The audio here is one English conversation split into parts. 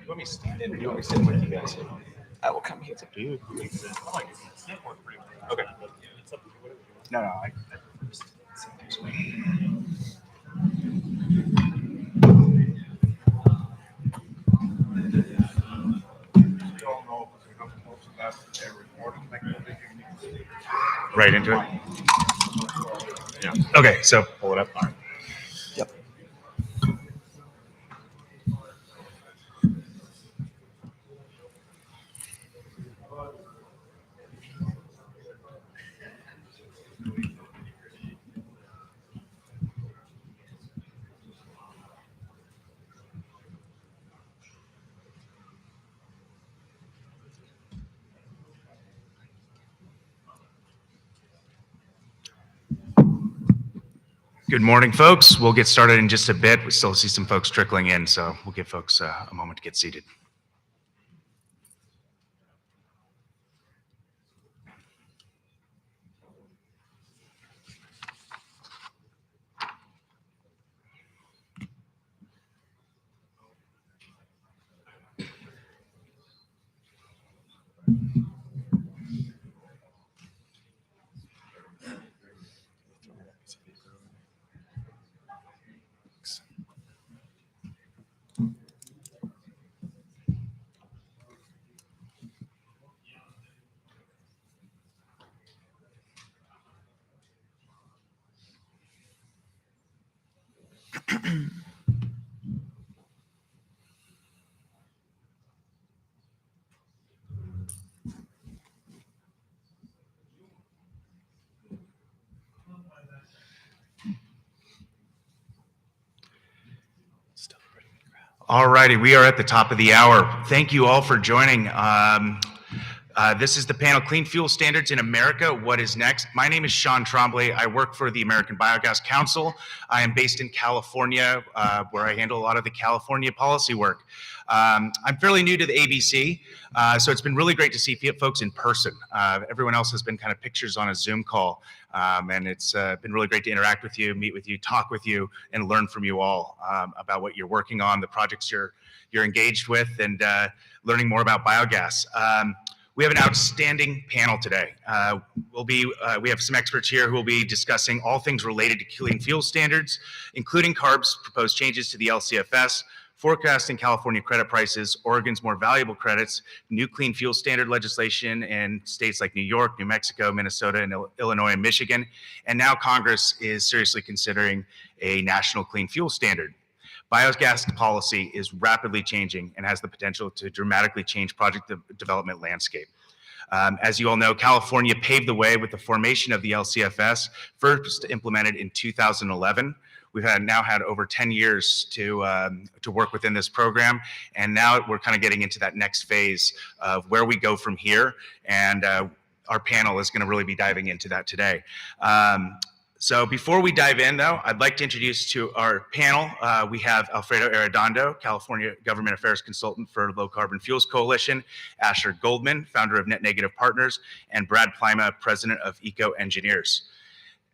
want me to stand in or do you want me to sit with you guys? I will come here. It's up to you. Okay. No, I right into it? Yeah. Okay, so pull it up. All right. Yep. Good morning, folks. We'll get started in just a bit. We still see some folks trickling in, so we'll give folks a moment to get seated. All righty, we are at the top of the hour. Thank you all for joining. This is the panel, Clean Fuel Standards in America, What is Next? My name is Sean Trombley. I work for the American Biogas Council. I am based in California, where I handle a lot of the California policy work. I'm fairly new to the ABC, so it's been really great to see folks in person. Everyone else has been kind of pictures on a Zoom call, and it's been really great to interact with you, meet with you, talk with you, and learn from you all about what you're working on, the projects you're engaged with, and learning more about biogas. We have an outstanding panel today. We have some experts here who will be discussing all things related to clean fuel standards, including CARB's proposed changes to the LCFS, forecasting California credit prices, Oregon's more valuable credits, new clean fuel standard legislation in states like New York, New Mexico, Minnesota, and Illinois and Michigan. And now Congress is seriously considering a national clean fuel standard. Biogas policy is rapidly changing and has the potential to dramatically change project development landscape. As you all know, California paved the way with the formation of the LCFS, first implemented in 2011. We've now had over 10 years to work within this program, and now we're kind of getting into that next phase of where we go from here, and our panel is going to really be diving into that today. So before we dive in, though, I'd like to introduce to our panel, we have Alfredo Arredondo, California Government Affairs Consultant for Low Carbon Fuels Coalition, Asher Goldman, founder of Net Negative Partners, and Brad Plima, President of Eco Engineers.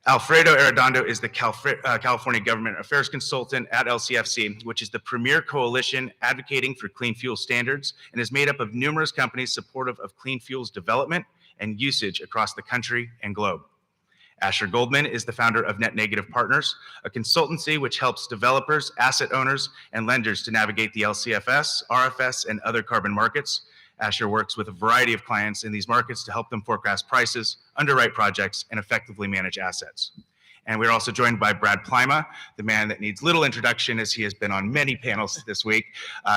Alfredo Arredondo is the California Government Affairs Consultant at LCFC, which is the premier coalition advocating for clean fuel standards and is made up of numerous companies supportive of clean fuels development and usage across the country and globe. Asher Goldman is the founder of Net Negative Partners, a consultancy which helps developers, asset owners, and lenders to navigate the LCFS, RFS, and other carbon markets. Asher works with a variety of clients in these markets to help them forecast prices, underwrite projects, and effectively manage assets. And we're also joined by Brad Plima, the man that needs little introduction as he has been on many panels this week.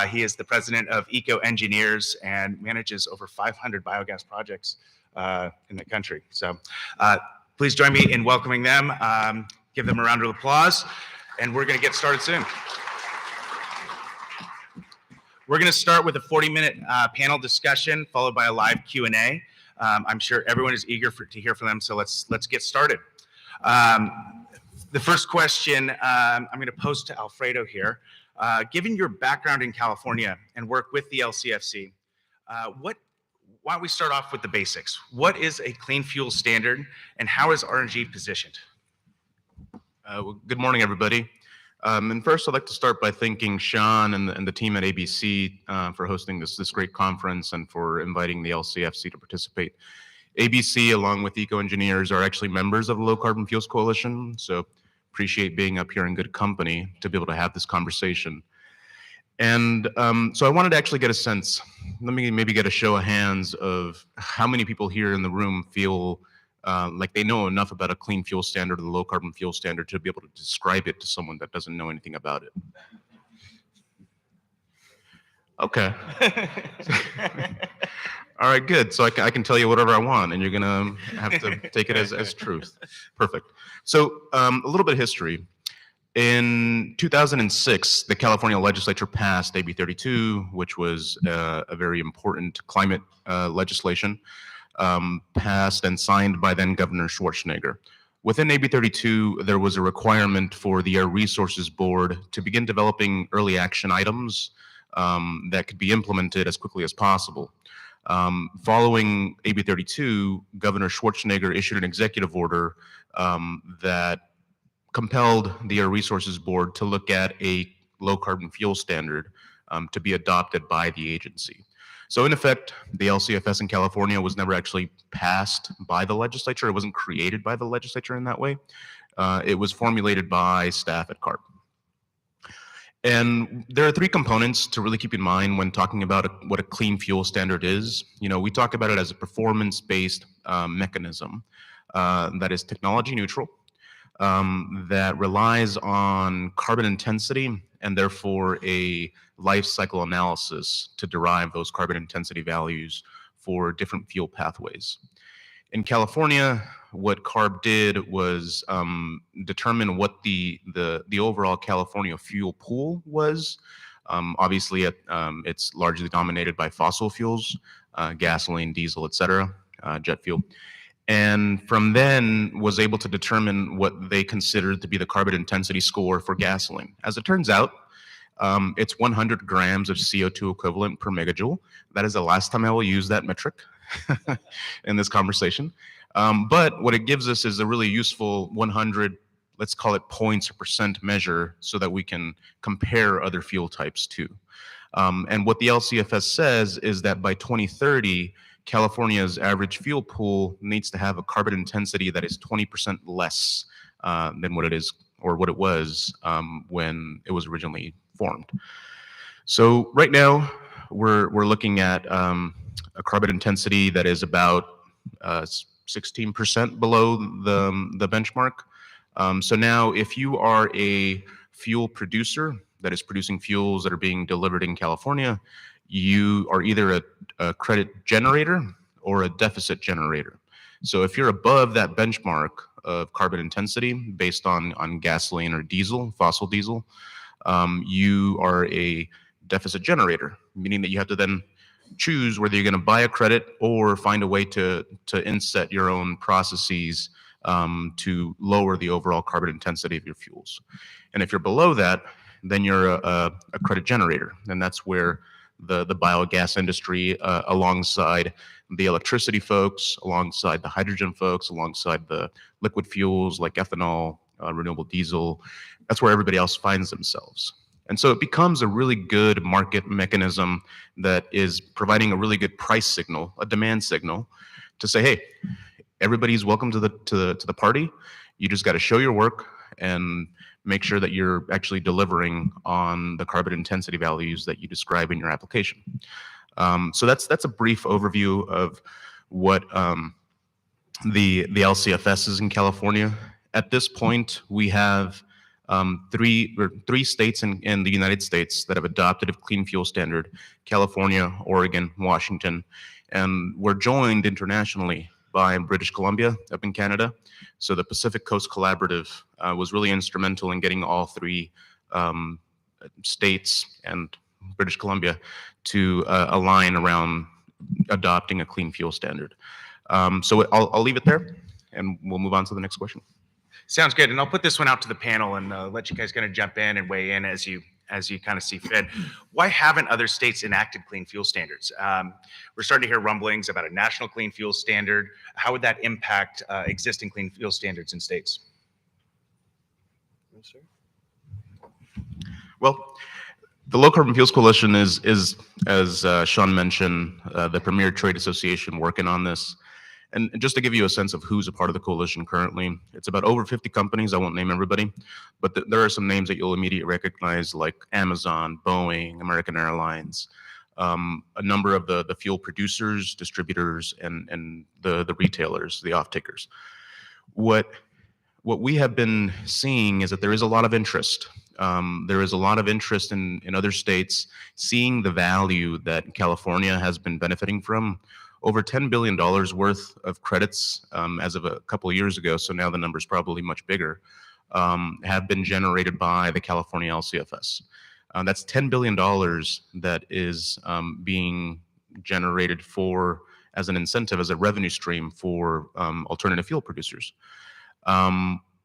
He is the president of Eco Engineers and manages over 500 biogas projects in the country. So please join me in welcoming them. Give them a round of applause, and we're going to get started soon. We're going to start with a 40-minute panel discussion, followed by a live Q&A. I'm sure everyone is eager to hear from them, so let's get started. The first question I'm going to pose to Alfredo here. Given your background in California and work with the LCFC, why don't we start off with the basics? What is a clean fuel standard, and how is RNG positioned? Well, good morning, everybody. And first, I'd like to start by thanking Sean and the team at ABC for hosting this great conference and for inviting the LCFC to participate. ABC, along with Eco Engineers, are actually members of the Low Carbon Fuels Coalition, so appreciate being up here in good company to be able to have this conversation. And so I wanted to actually get a sense, let me maybe get a show of hands of how many people here in the room feel like they know enough about a clean fuel standard or the low carbon fuel standard to be able to describe it to someone that doesn't know anything about it. Okay. All right, good. So I can tell you whatever I want, and you're gonna have to take it as truth. Perfect. So a little bit of history. In 2006, the California legislature passed AB 32, which was a very important climate legislation, passed and signed by then Governor Schwarzenegger. Within AB 32, there was a requirement for the Air Resources Board to begin developing early action items that could be implemented as quickly as possible. Following AB 32, Governor Schwarzenegger issued an executive order that compelled the Air Resources Board to look at a low carbon fuel standard to be adopted by the agency. So in effect, the LCFS in California was never actually passed by the legislature. It wasn't created by the legislature in that way. It was formulated by staff at CARB. And there are three components to really keep in mind when talking about what a clean fuel standard is. You know, we talk about it as a performance-based mechanism that is technology neutral, that relies on carbon intensity and therefore a life cycle analysis to derive those carbon intensity values for different fuel pathways. In California, what CARB did was determine what the overall California fuel pool was. Obviously, it's largely dominated by fossil fuels, gasoline, diesel, et cetera, jet fuel. And from then was able to determine what they considered to be the carbon intensity score for gasoline. As it turns out, it's 100 grams of CO2 equivalent per megajoule. That is the last time I will use that metric in this conversation. But what it gives us is a really useful 100, let's call it points or percent measure so that we can compare other fuel types too. And what the LCFS says is that by 2030, California's average fuel pool needs to have a carbon intensity that is 20% less than what it is or what it was when it was originally formed. So right now we're looking at a carbon intensity that is about 16% below the benchmark. So now if you are a fuel producer that is producing fuels that are being delivered in California, you are either a credit generator or a deficit generator. So if you're above that benchmark of carbon intensity based on gasoline or diesel, fossil diesel, you are a deficit generator, meaning that you have to then choose whether you're going to buy a credit or find a way to inset your own processes to lower the overall carbon intensity of your fuels. And if you're below that, then you're a credit generator, and that's where the biogas industry, alongside the electricity folks, alongside the hydrogen folks, alongside the liquid fuels like ethanol, renewable diesel, that's where everybody else finds themselves. And so it becomes a really good market mechanism that is providing a really good price signal, a demand signal, to say, hey, everybody's welcome to the party. You just got to show your work and make sure that you're actually delivering on the carbon intensity values that you describe in your application. So that's a brief overview of what the LCFS is in California. At this point, we have three states in the United States that have adopted a clean fuel standard: California, Oregon, Washington, and we're joined internationally by British Columbia up in Canada. So the Pacific Coast Collaborative was really instrumental in getting all three states and British Columbia to align around adopting a clean fuel standard. So I'll leave it there, and we'll move on to the next question. Sounds good. And I'll put this one out to the panel and let you guys kind of jump in and weigh in as you kind of see fit. Why haven't other states enacted clean fuel standards? We're starting to hear rumblings about a national clean fuel standard. How would that impact existing clean fuel standards in states? Well, the Low Carbon Fuels Coalition is as Sean mentioned, the premier trade association working on this. And just to give you a sense of who's a part of the coalition currently, it's about over 50 companies. I won't name everybody, but there are some names that you'll immediately recognize, like Amazon, Boeing, American Airlines, a number of the fuel producers, distributors, and the retailers, the off-takers. What we have been seeing is that there is a lot of interest. There is a lot of interest in other states seeing the value that California has been benefiting from. Over $10 billion worth of credits as of a couple of years ago, so now the number is probably much bigger, have been generated by the California LCFS. That's $10 billion that is being generated as an incentive, as a revenue stream for alternative fuel producers.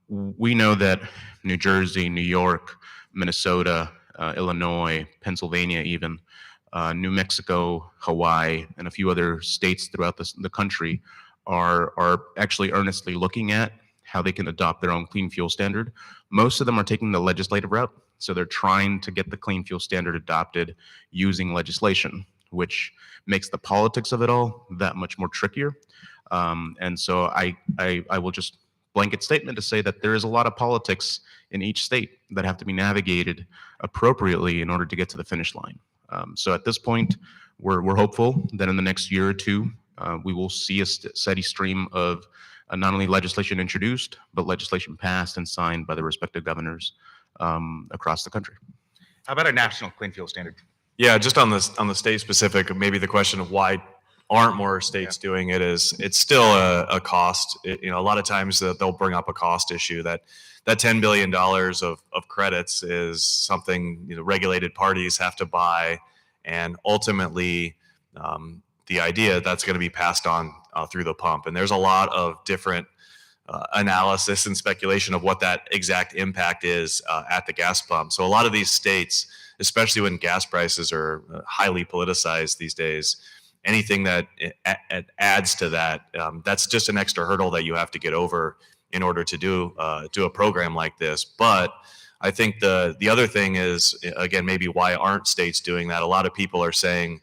We know that New Jersey, New York, Minnesota, Illinois, Pennsylvania even, New Mexico, Hawaii, and a few other states throughout the country are actually earnestly looking at how they can adopt their own clean fuel standard. Most of them are taking the legislative route, so they're trying to get the clean fuel standard adopted using legislation, which makes the politics of it all that much more trickier. And so I will just blanket statement to say that there is a lot of politics in each state that have to be navigated appropriately in order to get to the finish line. So at this point, we're hopeful that in the next year or two, we will see a steady stream of not only legislation introduced, but legislation passed and signed by the respective governors across the country. How about a national clean fuel standard? Yeah, just on the state specific, maybe the question of why aren't more states doing it is it's still a cost. A lot of times they'll bring up a cost issue that $10 billion of credits is something regulated parties have to buy, and ultimately the idea that's going to be passed on through the pump. And there's a lot of different analysis and speculation of what that exact impact is at the gas pump. So a lot of these states, especially when gas prices are highly politicized these days, anything that adds to that, that's just an extra hurdle that you have to get over in order to do a program like this. But I think the other thing is, again, maybe why aren't states doing that? A lot of people are saying,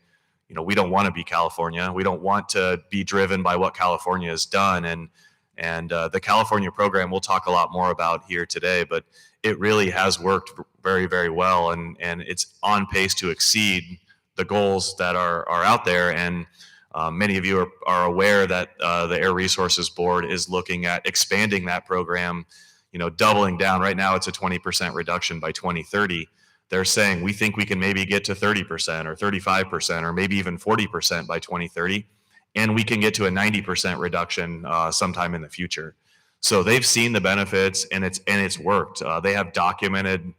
we don't want to be California. We don't want to be driven by what California has done. And the California program we'll talk a lot more about here today, but it really has worked very, very well, and it's on pace to exceed the goals that are out there. And many of you are aware that the Air Resources Board is looking at expanding that program, doubling down. Right now it's a 20% reduction by 2030. They're saying we think we can maybe get to 30% or 35% or maybe even 40% by 2030. And we can get to a 90% reduction sometime in the future. So they've seen the benefits, and it's worked. They have documented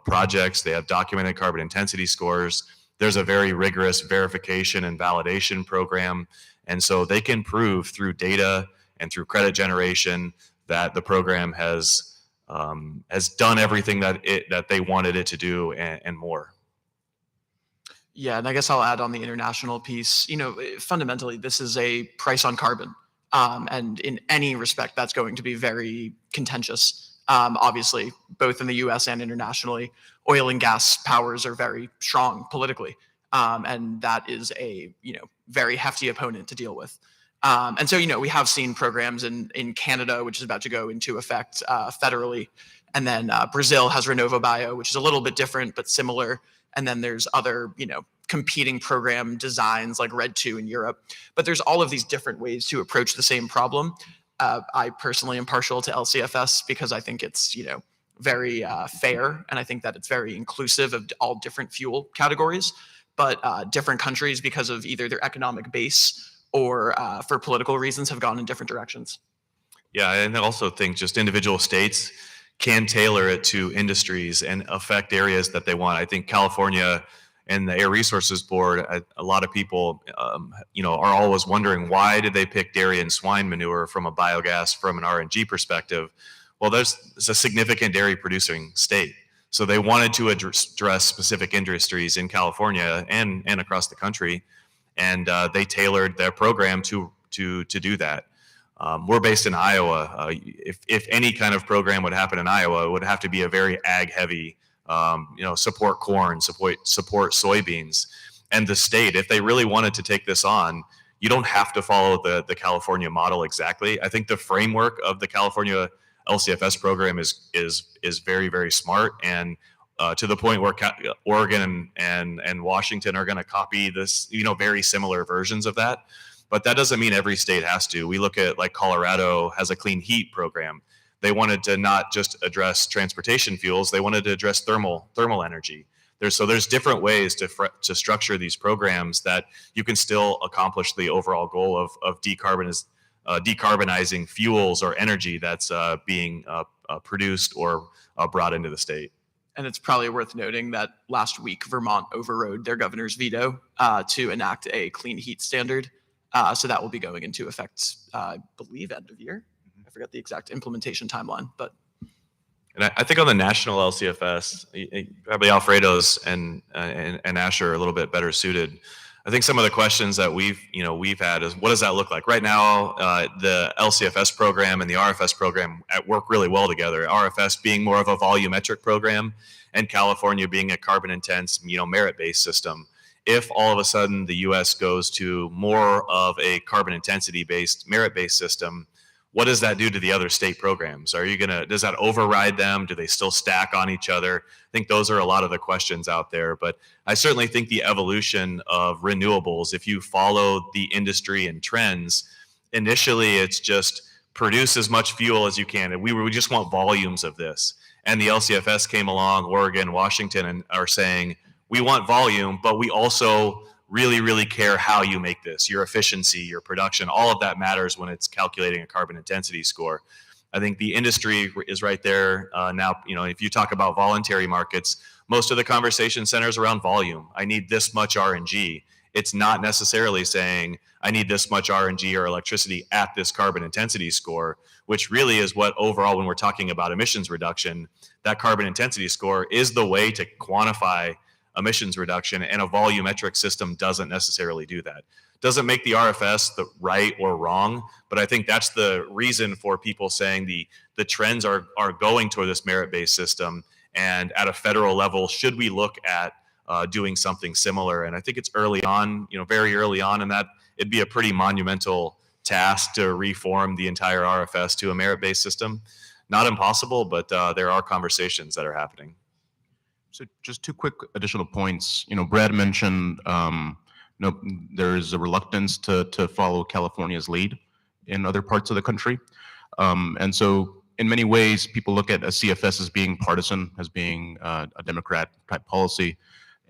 projects. They have documented carbon intensity scores. There's a very rigorous verification and validation program. And so they can prove through data and through credit generation that the program has done everything that they wanted it to do and more. Yeah, and I guess I'll add on the international piece. Fundamentally, this is a price on carbon. And in any respect, that's going to be very contentious. Obviously, both in the US and internationally, oil and gas powers are very strong politically. And that is a very hefty opponent to deal with. And so, we have seen programs in Canada, which is about to go into effect federally. And then Brazil has RenovaBio, which is a little bit different, but similar. And then there's other, competing program designs like RED 2 in Europe. But there's all of these different ways to approach the same problem. I personally am partial to LCFS because I think it's, very fair. And I think that it's very inclusive of all different fuel categories. But different countries, because of either their economic base or for political reasons, have gone in different directions. Yeah, and I also think just individual states can tailor it to industries and affect areas that they want. I think California and the Air Resources Board, a lot of people, are always wondering, why did they pick dairy and swine manure from a biogas, from an RNG perspective? Well, it's a significant dairy producing state. So they wanted to address specific industries in California and across the country. And they tailored their program to do that. We're based in Iowa. If any kind of program would happen in Iowa, it would have to be a very ag-heavy support corn, support soybeans. And the state, if they really wanted to take this on, you don't have to follow the California model exactly. I think the framework of the California LCFS program is very, very smart, and to the point where Oregon and Washington are going to copy this, very similar versions of that. But that doesn't mean every state has to. We look at, like, Colorado has a clean heat program. They wanted to not just address transportation fuels; they wanted to address thermal energy. There's different ways to structure these programs that you can still accomplish the overall goal of decarbonizing fuels or energy that's being produced or brought into the state. And it's probably worth noting that last week, Vermont overrode their governor's veto to enact a clean heat standard. So that will be going into effect, I believe, end of year. I forgot the exact implementation timeline, but. And I think on the national LCFS, probably Alfredo's and Asher are a little bit better suited. I think some of the questions that we've had is, what does that look like? Right now, the LCFS program and the RFS program work really well together. RFS being more of a volumetric program, and California being a carbon intense, merit-based system. If all of a sudden the U.S. goes to more of a carbon intensity-based, merit-based system, what does that do to the other state programs? Does that override them? Do they still stack on each other? I think those are a lot of the questions out there. But I certainly think the evolution of renewables, if you follow the industry and trends, initially it's just produce as much fuel as you can. And we just want volumes of this. And the LCFS came along, Oregon, Washington, and are saying, we want volume, but we also really, really care how you make this, your efficiency, your production. All of that matters when it's calculating a carbon intensity score. I think the industry is right there now. If you talk about voluntary markets, most of the conversation centers around volume. I need this much RNG. It's not necessarily saying I need this much RNG or electricity at this carbon intensity score, which really is what overall, when we're talking about emissions reduction, that carbon intensity score is the way to quantify emissions reduction, and a volumetric system doesn't necessarily do that. Doesn't make the RFS the right or wrong, but I think that's the reason for people saying the trends are going toward this merit-based system, and at a federal level, should we look at doing something similar? And I think it's early on, very early on, and that it'd be a pretty monumental task to reform the entire RFS to a merit-based system. Not impossible, but there are conversations that are happening. So just two quick additional points. Brad mentioned there is a reluctance to follow California's lead in other parts of the country. And so in many ways, people look at a CFS as being partisan, as being a Democrat type policy.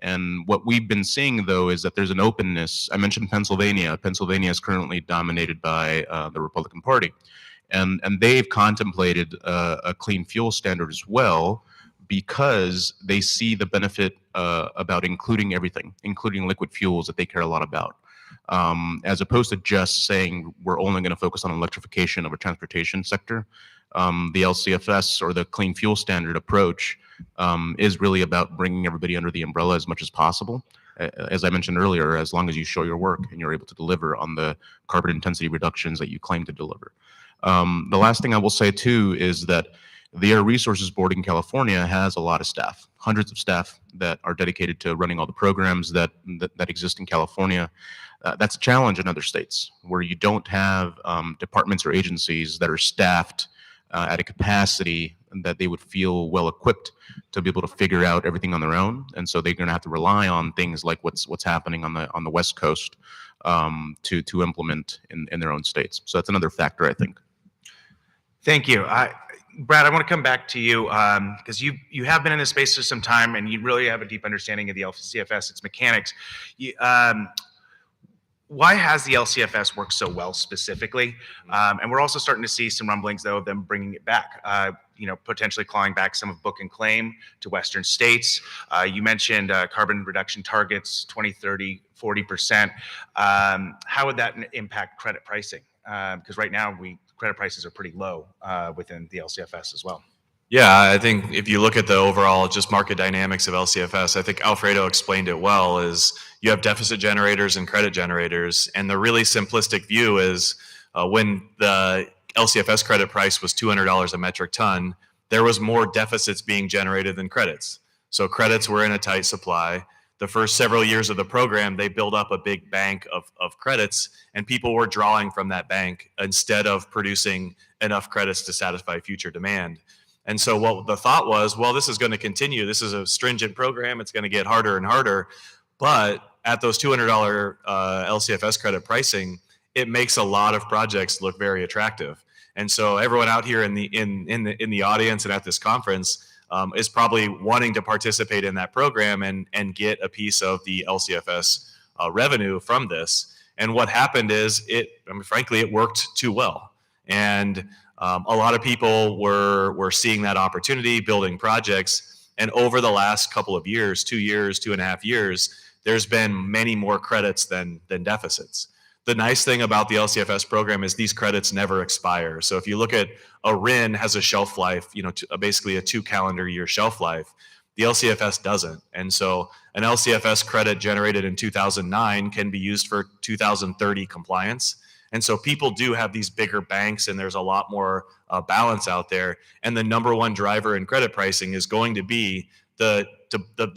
And what we've been seeing, though, is that there's an openness. I mentioned Pennsylvania. Pennsylvania is currently dominated by the Republican Party. And they've contemplated a clean fuel standard as well, because they see the benefit about including everything, including liquid fuels that they care a lot about, as opposed to just saying we're only going to focus on electrification of a transportation sector. The LCFS, or the clean fuel standard approach, is really about bringing everybody under the umbrella as much as possible. As I mentioned earlier, as long as you show your work and you're able to deliver on the carbon intensity reductions that you claim to deliver. The last thing I will say too is that the Air Resources Board in California has a lot of staff, hundreds of staff that are dedicated to running all the programs that exist in California. That's a challenge in other states where you don't have departments or agencies that are staffed at a capacity that they would feel well equipped to be able to figure out everything on their own. And so they're going to have to rely on things like what's happening on the West Coast to implement in their own states. So that's another factor, I think. Thank you. Brad, I want to come back to you because you have been in this space for some time and you really have a deep understanding of the LCFS, its mechanics. Why has the LCFS worked so well specifically? And we're also starting to see some rumblings, though, of them bringing it back, potentially clawing back some of book and claim to Western states. You mentioned carbon reduction targets, 2030, 40%. How would that impact credit pricing? Because right now, credit prices are pretty low within the LCFS as well. Yeah, I think if you look at the overall just market dynamics of LCFS, I think Alfredo explained it well, is you have deficit generators and credit generators. And the really simplistic view is when the LCFS credit price was $200 a metric ton, there was more deficits being generated than credits. So credits were in a tight supply. The first several years of the program, they built up a big bank of credits, and people were drawing from that bank instead of producing enough credits to satisfy future demand. And so what the thought was, well, this is going to continue. This is a stringent program. It's going to get harder and harder. But at those $200 LCFS credit pricing, it makes a lot of projects look very attractive. And so everyone out here in the audience and at this conference is probably wanting to participate in that program and get a piece of the LCFS revenue from this. And what happened is frankly, it worked too well. And a lot of people were seeing that opportunity, building projects. And over the last couple of years, 2 years, 2.5 years, there's been many more credits than deficits. The nice thing about the LCFS program is these credits never expire. So if you look at a RIN has a shelf life, basically a 2 calendar year shelf life. The LCFS doesn't. And so an LCFS credit generated in 2009 can be used for 2030 compliance. And so people do have these bigger banks, and there's a lot more balance out there. And the number one driver in credit pricing is going to be the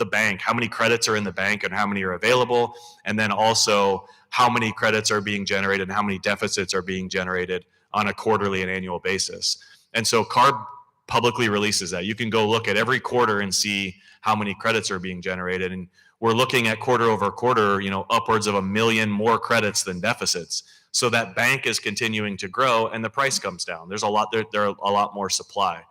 bank, how many credits are in the bank and how many are available, and then also how many credits are being generated and how many deficits are being generated on a quarterly and annual basis. And so CARB publicly releases that. You can go look at every quarter and see how many credits are being generated. And we're looking at quarter over quarter, upwards of 1 million more credits than deficits. So that bank is continuing to grow and the price comes down. There's a lot, there are a lot more supply.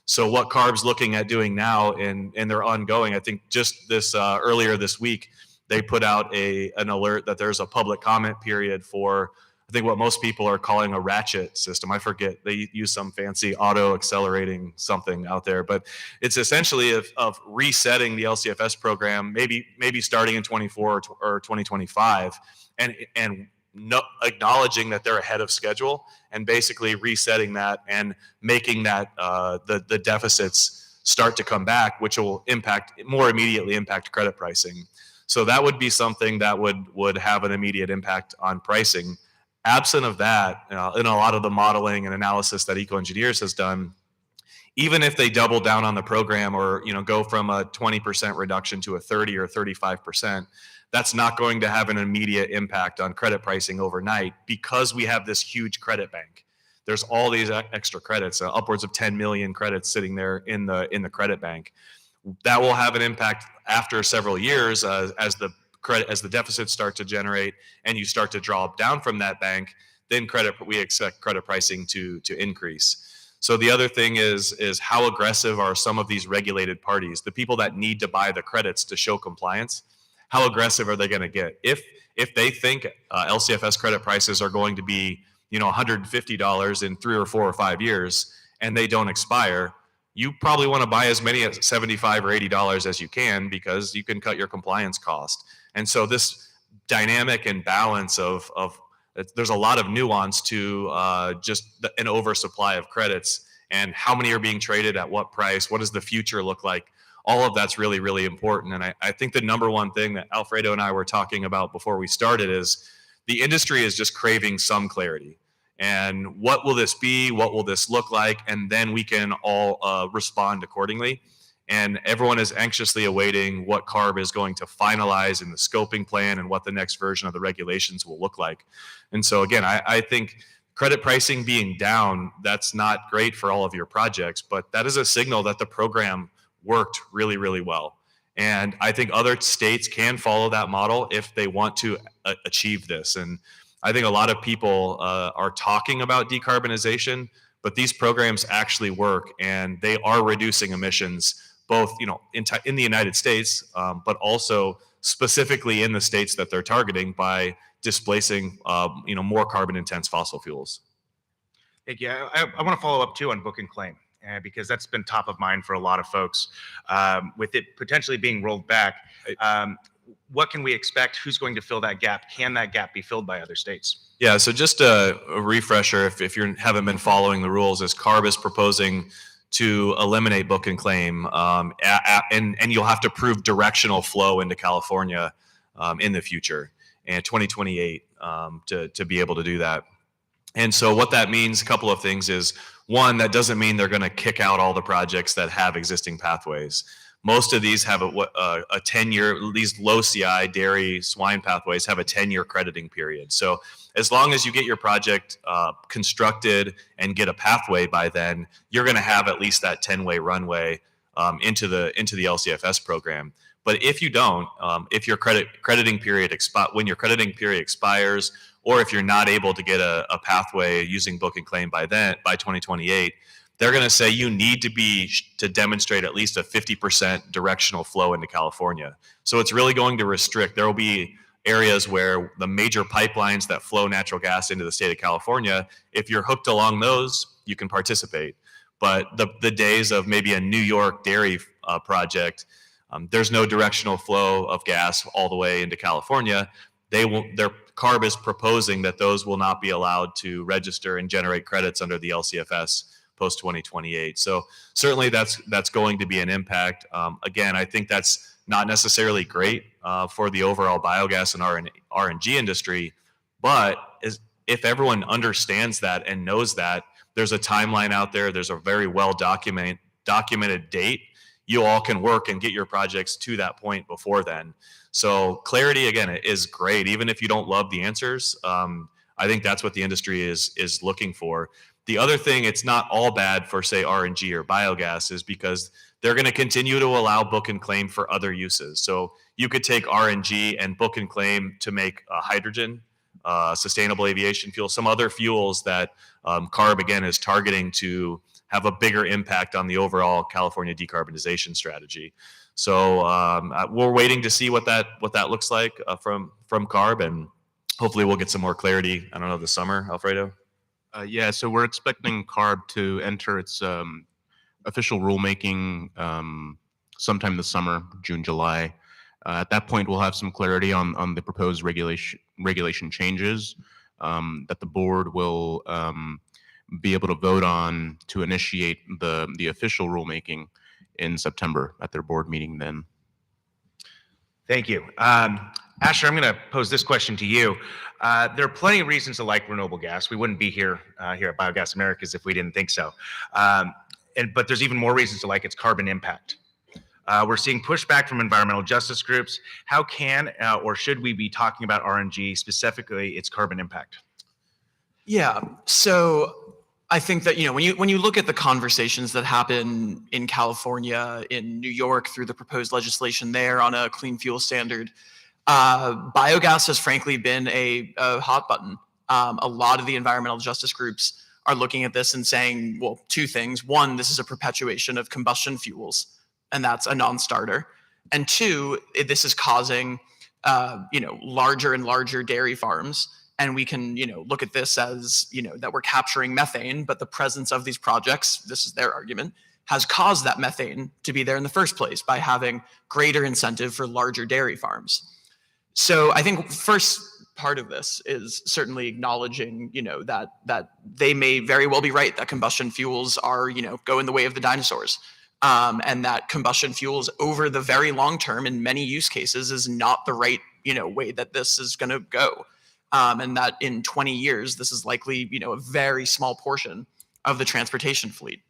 So what CARB's looking at doing now in their ongoing, I think just this earlier this week, they put out an alert that there's a public comment period for, I think what most people are calling a ratchet system. I forget, they use some fancy auto accelerating something out there, but it's essentially of resetting the LCFS program, maybe starting in 24 or 2025, and acknowledging that they're ahead of schedule and basically resetting that and making that the deficits start to come back, which will more immediately impact credit pricing. So that would be something that would have an immediate impact on pricing. Absent of that, in a lot of the modeling and analysis that EcoEngineers has done, even if they double down on the program or go from a 20% reduction to a 30 or 35%, that's not going to have an immediate impact on credit pricing overnight because we have this huge credit bank. There's all these extra credits, upwards of 10 million credits sitting there in the credit bank. That will have an impact after several years as the deficits start to generate and you start to draw down from that bank. Then we expect credit pricing to increase. So the other thing is how aggressive are some of these regulated parties, the people that need to buy the credits to show compliance? How aggressive are they going to get? If they think LCFS credit prices are going to be $150 in 3 or 4 or 5 years and they don't expire, you probably want to buy as many at $75 or $80 as you can because you can cut your compliance cost. And so this dynamic and balance of there's a lot of nuance to just an oversupply of credits and how many are being traded at what price, what does the future look like? All of that's really, really important. And I think the number one thing that Alfredo and I were talking about before we started is the industry is just craving some clarity. And what will this be? What will this look like? And then we can all respond accordingly. And everyone is anxiously awaiting what CARB is going to finalize in the scoping plan and what the next version of the regulations will look like. And so again, I think credit pricing being down, that's not great for all of your projects, but that is a signal that the program worked really, really well. And I think other states can follow that model if they want to achieve this. And I think a lot of people are talking about decarbonization, but these programs actually work and they are reducing emissions both in the United States, but also specifically in the states that they're targeting by displacing more carbon intense fossil fuels. Thank you. I want to follow up too on book and claim. Because that's been top of mind for a lot of folks. With it potentially being rolled back, what can we expect? Who's going to fill that gap? Can that gap be filled by other states? Yeah, so just a refresher, if you haven't been following the rules, is CARB is proposing to eliminate book and claim, and you'll have to prove directional flow into California in the future, and 2028 to be able to do that. And so what that means, a couple of things is, one, that doesn't mean they're going to kick out all the projects that have existing pathways. most of these have a 10-year, these low CI dairy swine pathways have a 10-year crediting period. So as long as you get your project constructed and get a pathway by then, you're going to have at least that 10-way runway into the LCFS program. But if you don't, if your crediting period when your crediting period expires, or if you're not able to get a pathway using book and claim by 2028, they're going to say you need to demonstrate at least a 50% directional flow into California. So it's really going to restrict. There will be areas where the major pipelines that flow natural gas into the state of California, if you're hooked along those, you can participate. But the days of maybe a New York dairy project, there's no directional flow of gas all the way into California. Their CARB is proposing that those will not be allowed to register and generate credits under the LCFS post 2028. So certainly that's going to be an impact. Again, I think that's not necessarily great for the overall biogas and RNG industry, but if everyone understands that and knows that, there's a timeline out there, there's a very well documented date, you all can work and get your projects to that point before then. So clarity, again, is great. Even if you don't love the answers, I think that's what the industry is looking for. The other thing, it's not all bad for, say, RNG or biogas, is because they're going to continue to allow book and claim for other uses. So you could take RNG and book and claim to make hydrogen, sustainable aviation fuel, some other fuels that CARB, again, is targeting to have a bigger impact on the overall California decarbonization strategy. So we're waiting to see what that looks like from CARB, and hopefully we'll get some more clarity, I don't know, this summer, Alfredo? Yeah, so we're expecting CARB to enter its official rulemaking sometime this summer, June, July. At that point, we'll have some clarity on the proposed regulation changes that the board will be able to vote on to initiate the official rulemaking in September at their board meeting then. Thank you. Asher, I'm going to pose this question to you. There are plenty of reasons to like renewable gas. We wouldn't be here at Biogas Americas if we didn't think so. But there's even more reasons to like its carbon impact. We're seeing pushback from environmental justice groups. How can or should we be talking about RNG, specifically its carbon impact? Yeah, so I think that, when you look at the conversations that happen in California, in New York, through the proposed legislation there on a clean fuel standard, biogas has frankly been a hot button. A lot of the environmental justice groups are looking at this and saying, well, two things. One, this is a perpetuation of combustion fuels, and that's a non-starter. And two, this is causing, larger and larger dairy farms. And we can, look at this as, that we're capturing methane, but the presence of these projects, this is their argument, has caused that methane to be there in the first place by having greater incentive for larger dairy farms. So I think first part of this is certainly acknowledging, that they may very well be right that combustion fuels are, go in the way of the dinosaurs. And that combustion fuels over the very long term in many use cases is not the right, way that this is going to go. And that in 20 years, this is likely, a very small portion of the transportation fleet.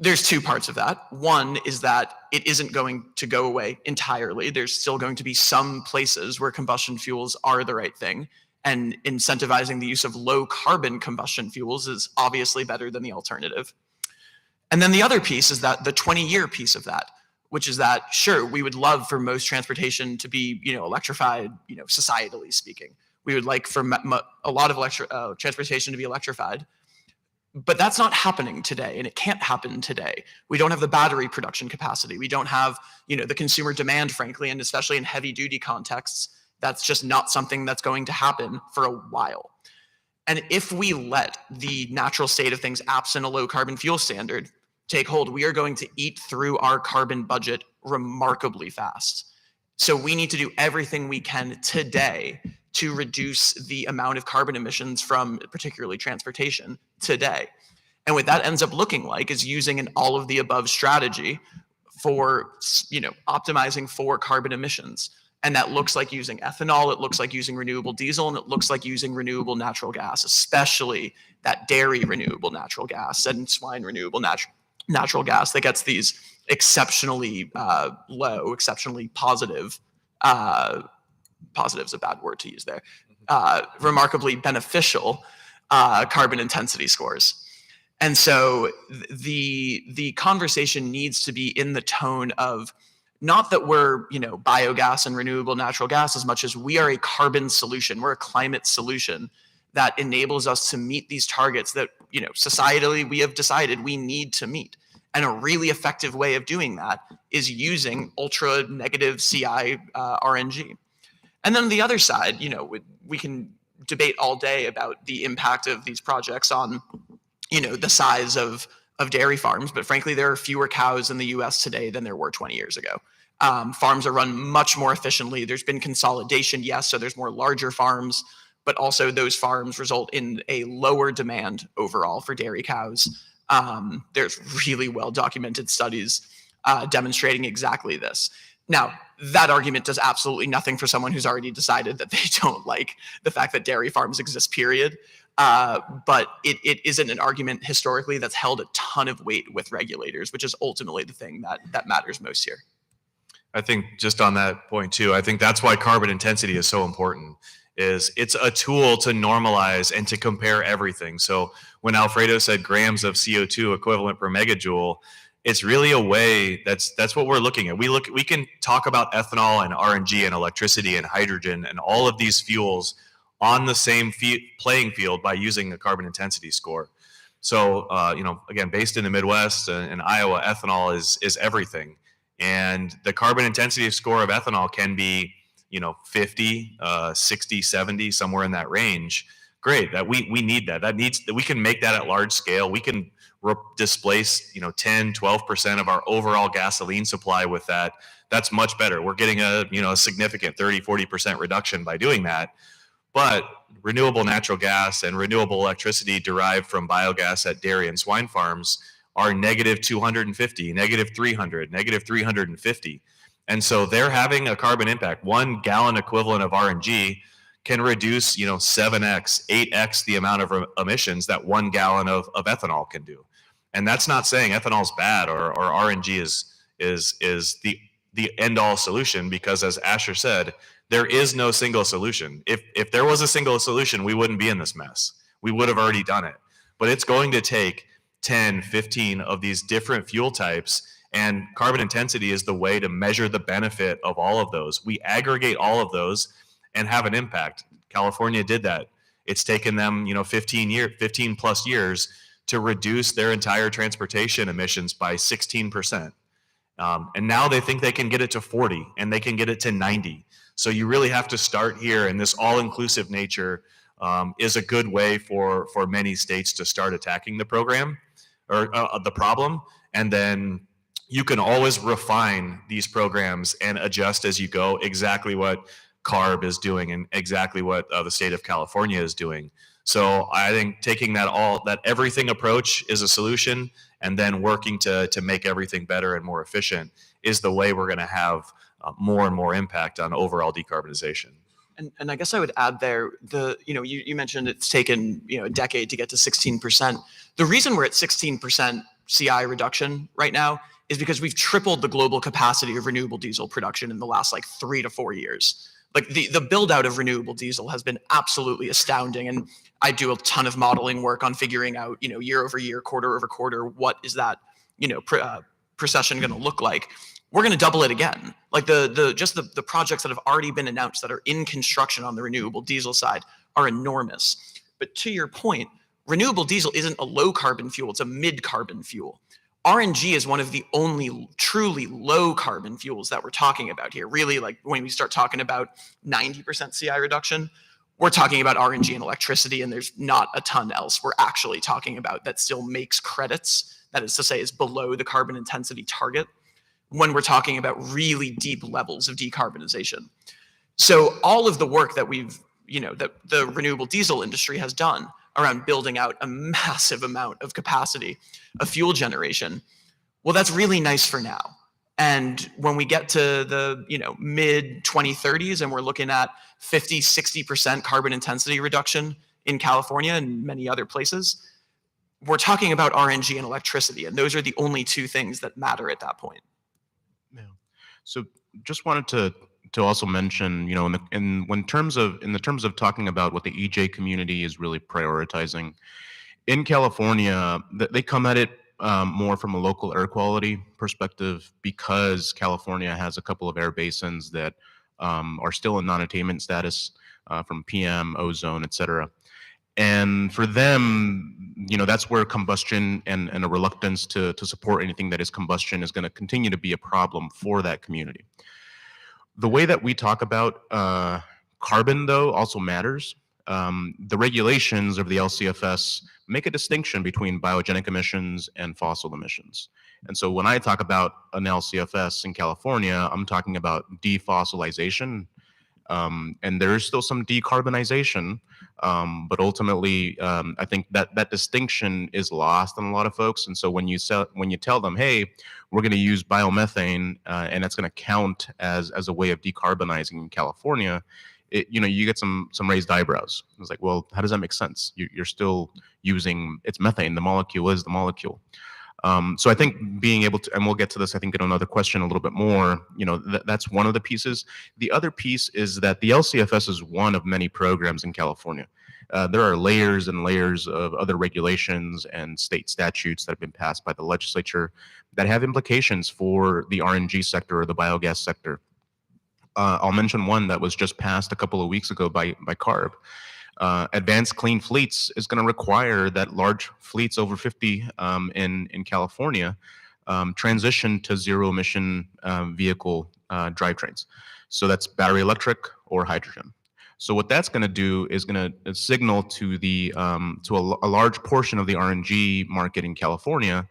There's two parts of that. One is that it isn't going to go away entirely. There's still going to be some places where combustion fuels are the right thing. And incentivizing the use of low carbon combustion fuels is obviously better than the alternative. And then the other piece is that the 20-year piece of that, which is that, sure, we would love for most transportation to be, electrified, societally speaking. We would like for a lot of transportation to be electrified. But that's not happening today, and it can't happen today. We don't have the battery production capacity. We don't have, the consumer demand, frankly, and especially in heavy-duty contexts, that's just not something that's going to happen for a while. And if we let the natural state of things absent a low-carbon fuel standard take hold, we are going to eat through our carbon budget remarkably fast. So we need to do everything we can today to reduce the amount of carbon emissions from particularly transportation today. And what that ends up looking like is using an all of the above strategy for, optimizing for carbon emissions. And that looks like using ethanol, it looks like using renewable diesel, and it looks like using renewable natural gas, especially that dairy renewable natural gas and swine renewable natural gas that gets these exceptionally low, exceptionally positive. Positive is a bad word to use there. Remarkably beneficial carbon intensity scores. And so the conversation needs to be in the tone of not that we're, biogas and renewable natural gas as much as we are a carbon solution. We're a climate solution that enables us to meet these targets that, societally we have decided we need to meet. And a really effective way of doing that is using ultra negative CI RNG. And then on the other side, we can debate all day about the impact of these projects on, the size of dairy farms. But frankly, there are fewer cows in the US today than there were 20 years ago. Farms are run much more efficiently. There's been consolidation, yes, so there's more larger farms, but also those farms result in a lower demand overall for dairy cows. There's really well documented studies demonstrating exactly this. Now, that argument does absolutely nothing for someone who's already decided that they don't like the fact that dairy farms exist, period. But it isn't an argument historically that's held a ton of weight with regulators, which is ultimately the thing that matters most here. I think just on that point too, I think that's why carbon intensity is so important. Is it's a tool to normalize and to compare everything. So when Alfredo said grams of CO2 equivalent per megajoule, it's really a way that's what we're looking at. We can talk about ethanol and RNG and electricity and hydrogen and all of these fuels on the same playing field by using a carbon intensity score. So again, based in the Midwest and Iowa, ethanol is everything. And the carbon intensity score of ethanol can be 50, 60, 70, somewhere in that range. Great, that we need that. That we can make that at large scale. We can displace 10, 12% of our overall gasoline supply with that. That's much better. We're getting a significant 30, 40% reduction by doing that. But renewable natural gas and renewable electricity derived from biogas at dairy and swine farms are negative 250, negative 300, negative 350. And so they're having a carbon impact. 1 gallon equivalent of RNG can reduce 7x, 8x the amount of emissions that 1 gallon of ethanol can do. And that's not saying ethanol is bad or RNG is the end all solution, because as Asher said, there is no single solution. If there was a single solution, we wouldn't be in this mess. We would have already done it. But it's going to take 10, 15 of these different fuel types, and carbon intensity is the way to measure the benefit of all of those. We aggregate all of those and have an impact. California did that. It's taken them 15 plus years to reduce their entire transportation emissions by 16%. And now they think they can get it to 40 and they can get it to 90. So you really have to start here, and this all-inclusive nature is a good way for many states to start attacking the program or the problem. And then you can always refine these programs and adjust as you go, exactly what CARB is doing and exactly what the state of California is doing. So I think taking that everything approach is a solution, and then working to make everything better and more efficient is the way we're going to have more and more impact on overall decarbonization. And I guess I would add there, you mentioned it's taken a decade to get to 16%. The reason we're at 16% CI reduction right now is because we've tripled the global capacity of renewable diesel production in the last 3 to 4 years. Like the build out of renewable diesel has been absolutely astounding. And I do a ton of modeling work on figuring out, year over year, quarter over quarter, what is that, procession going to look like? We're going to double it again. Like the projects that have already been announced that are in construction on the renewable diesel side are enormous. But to your point, renewable diesel isn't a low carbon fuel, it's a mid carbon fuel. RNG is one of the only truly low carbon fuels that we're talking about here. Really, when we start talking about 90% CI reduction, we're talking about RNG and electricity, and there's not a ton else we're actually talking about that still makes credits, that is to say, is below the carbon intensity target when we're talking about really deep levels of decarbonization. So all of the work that that the renewable diesel industry has done around building out a massive amount of capacity of fuel generation, well, that's really nice for now. And when we get to the mid 2030s and we're looking at 50, 60% carbon intensity reduction in California and many other places, we're talking about RNG and electricity, and those are the only two things that matter at that point. Yeah. So just wanted to also mention, you know, in terms of talking about what the EJ community is really prioritizing in California, they come at it more from a local air quality perspective, because California has a couple of air basins that are still in non-attainment status from PM, ozone, et cetera. And for them, you know, that's where combustion and a reluctance to support anything that is combustion is going to continue to be a problem for that community. The way that we talk about carbon, though, also matters. The regulations of the LCFS make a distinction between biogenic emissions and fossil emissions. And so when I talk about an LCFS in California, I'm talking about defossilization. And there is still some decarbonization, but ultimately, I think that distinction is lost on a lot of folks. And so when you tell them, "Hey, we're going to use biomethane, and that's going to count as a way of decarbonizing in California," you get some raised eyebrows. It's like, well, how does that make sense? You're still using, it's methane. The molecule is the molecule. So I think being able to, and we'll get to this, I think, in another question a little bit more, you know, that's one of the pieces. The other piece is that the LCFS is one of many programs in California. There are layers and layers of other regulations and state statutes that have been passed by the legislature that have implications for the RNG sector or the biogas sector. I'll mention one that was just passed a couple of weeks ago by CARB. Advanced clean fleets is going to require that large fleets over 50 in California transition to zero emission vehicle drivetrains. So that's battery electric or hydrogen. So what that's going to do is going to signal to a large portion of the RNG market in California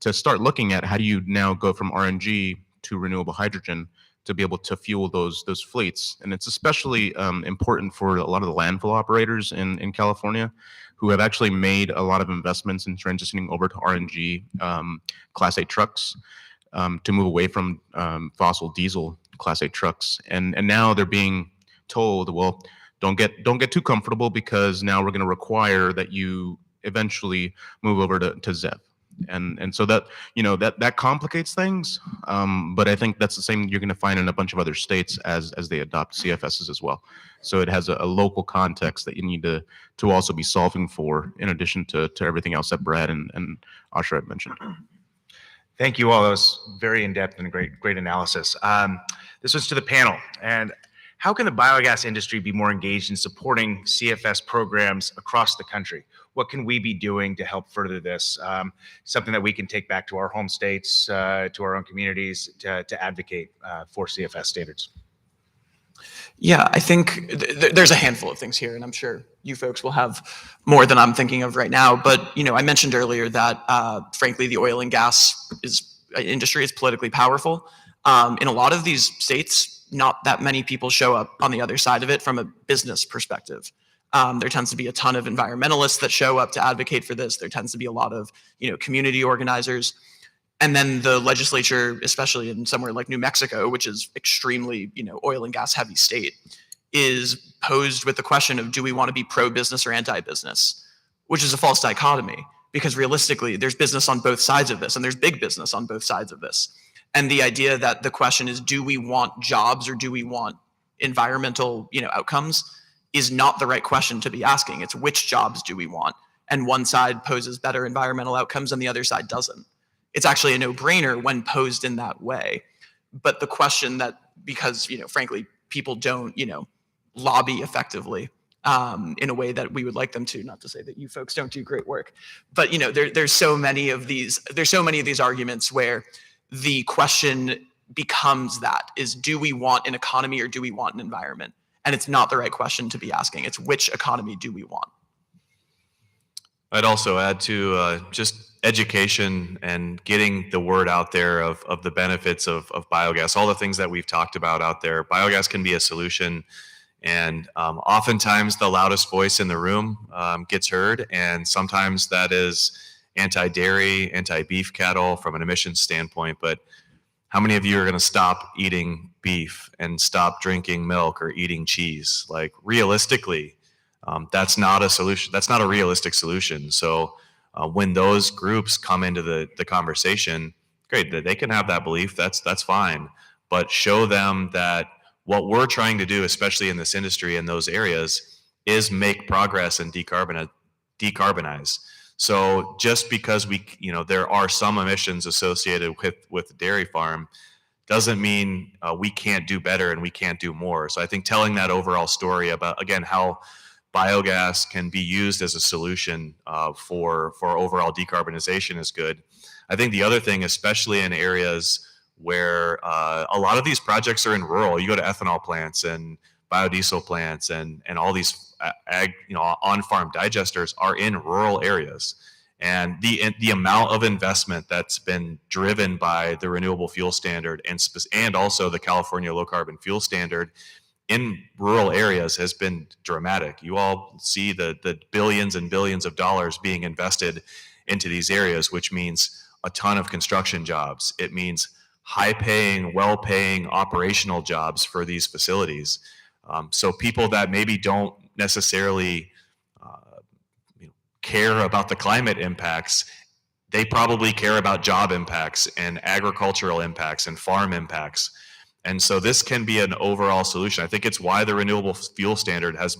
to start looking at how do you now go from RNG to renewable hydrogen to be able to fuel those fleets. And it's especially important for a lot of the landfill operators in California, who have actually made a lot of investments in transitioning over to RNG Class 8 trucks to move away from fossil diesel Class 8 trucks. And now they're being told, well, don't get too comfortable, because now we're going to require that you eventually move over to ZEV. And so that, you know, that complicates things, but I think that's the same you're going to find in a bunch of other states as they adopt CFSs as well. So it has a local context that you need to also be solving for, in addition to everything else that Brad and Asher had mentioned. Thank you all. That was very in-depth and a great analysis. This was to the panel. And how can the biogas industry be more engaged in supporting CFS programs across the country? What can we be doing to help further this? Something that we can take back to our home states, to our own communities, to advocate for CFS standards. Yeah, I think there's a handful of things here, and I'm sure you folks will have more than I'm thinking of right now. But, you know, I mentioned earlier that, frankly, the oil and gas industry is politically powerful. In a lot of these states, not that many people show up on the other side of it from a business perspective. There tends to be a ton of environmentalists that show up to advocate for this. There tends to be a lot of, you know, community organizers. And then the legislature, especially in somewhere like New Mexico, which is extremely, you know, oil and gas heavy state, is posed with the question of, do we want to be pro-business or anti-business? Which is a false dichotomy, because realistically, there's business on both sides of this, and there's big business on both sides of this. And the idea that the question is, do we want jobs or do we want environmental, you know, outcomes, is not the right question to be asking. It's which jobs do we want? And one side poses better environmental outcomes and the other side doesn't. It's actually a no-brainer when posed in that way. But the question that, because, you know, frankly, people don't, you know, lobby effectively in a way that we would like them to, not to say that you folks don't do great work, but, you know, there's so many of these arguments where the question becomes that is, do we want an economy or do we want an environment? And it's not the right question to be asking. It's which economy do we want? I'd also add to just education and getting the word out there of the benefits of biogas, all the things that we've talked about out there. Biogas can be a solution, and oftentimes the loudest voice in the room gets heard, and sometimes that is anti-dairy, anti-beef cattle from an emissions standpoint. But how many of you are going to stop eating beef and stop drinking milk or eating cheese? Like, realistically, that's not a solution. That's not a realistic solution. So When those groups come into the conversation, great, they can have that belief. That's fine, but show them that what we're trying to do, especially in this industry in those areas, is make progress and decarbonize. So just because there are some emissions associated with the dairy farm doesn't mean we can't do better and we can't do more. So I think telling that overall story about, again, how biogas can be used as a solution for overall decarbonization is good. I think the other thing, especially in areas where a lot of these projects are in rural, you go to ethanol plants and biodiesel plants and all these on-farm digesters are in rural areas. And the amount of investment that's been driven by the renewable fuel standard and also the California low carbon fuel standard in rural areas has been dramatic. You all see the billions and billions of dollars being invested into these areas, which means a ton of construction jobs. It means high-paying, well-paying operational jobs for these facilities. So people that maybe don't necessarily care about the climate impacts, they probably care about job impacts and agricultural impacts and farm impacts. And so this can be an overall solution. I think it's why the renewable fuel standard has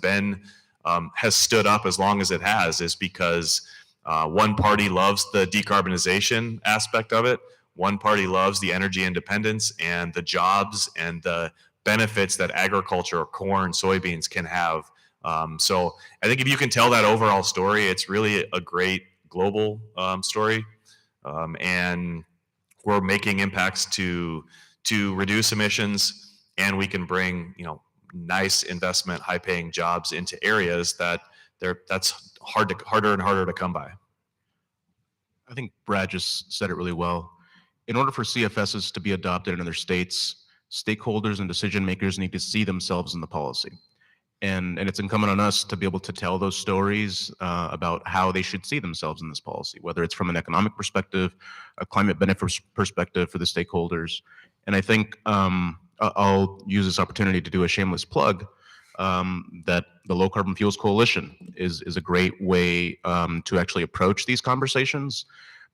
stood up as long as it has, is because one party loves the decarbonization aspect of it. One party loves the energy independence and the jobs and the benefits that agriculture, corn, soybeans can have. So I think if you can tell that overall story, it's really a great global story. And we're making impacts to reduce emissions, and we can bring nice investment, high-paying jobs into areas that's harder and harder to come by. I think Brad just said it really well. In order for CFSs to be adopted in other states, stakeholders and decision makers need to see themselves in the policy. And it's incumbent on us to be able to tell those stories about how they should see themselves in this policy, whether it's from an economic perspective, a climate benefit perspective for the stakeholders. And I think I'll use this opportunity to do a shameless plug that the Low Carbon Fuels Coalition is a great way to actually approach these conversations